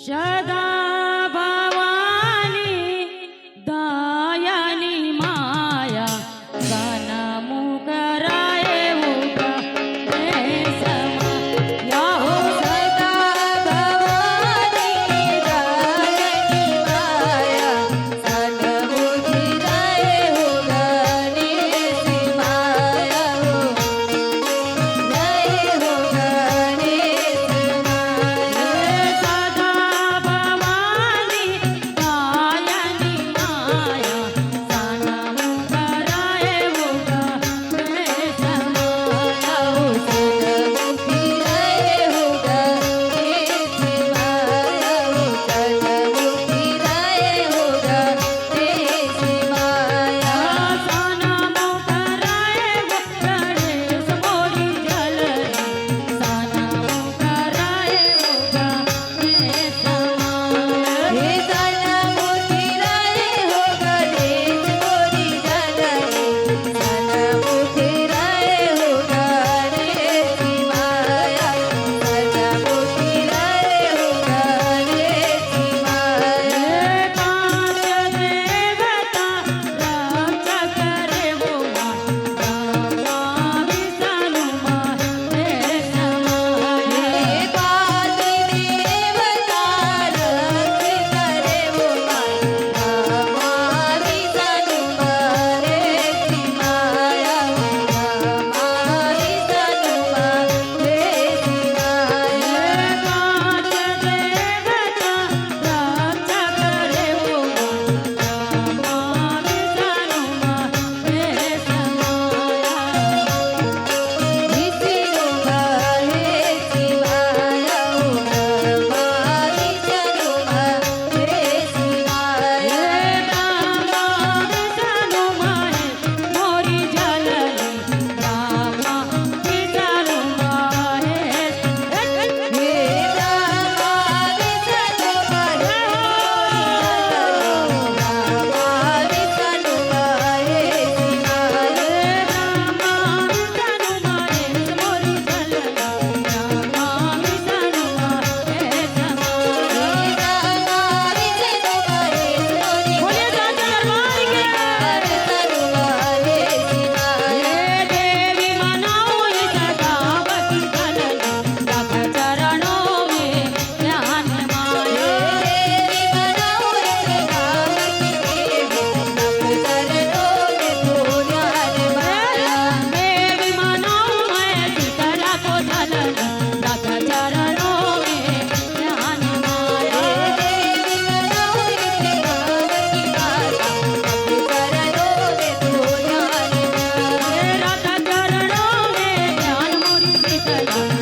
सदा भवानी दयानी माया सनमु कराए उगा समा या हो सदा भवानी दयानी माया सनमु कराए उगा माया हो जय हो गणेश माया सदा भवानी दयानी माया सनमु कराए उगा माया हो सनमु कराए उगा माया हो सनमु कराए उगा माया सनमु कराए गणेश मोरी जलनी सनमु कराए उगा समाया हे सनमु कराए हो गणेश मोरी जननी सनमु कराए हो गणेश माया सनमु कराए हो गणेश माया पांच देवता रक्षा करे वो ब्रह्मा विष्णु महेश समाया हे पाति देवता रक्ष करे वो ब्रह्मा विष्णु महेश माया ब्रह्मा विष्णु महेश माया पांच देवता रक्षा करे वो ब्रह्मा विष्णु महेश समाया विष्णु महेश माया हो ब्रह्मा विष्णु महेश माया ब्रह्मा विष्णु महेश मोरी जलनी ब्रह्मा विष्णु महेश हे ब्रह्मा विष्णु महेश ब्रह्मा विष्णु महेश माया ब्रह्मा विष्णु मोरी जलनी ब्रह्मा विष्णु महेश बोलिए राजा दरबार के देवी मनाओ सदावती जननी रख चरणों में ध्यान माया देवी मनाओ मैं सीतला को जननी रख चरणों में ध्यान माया रख चरणों में ध्यान मोरी सीतला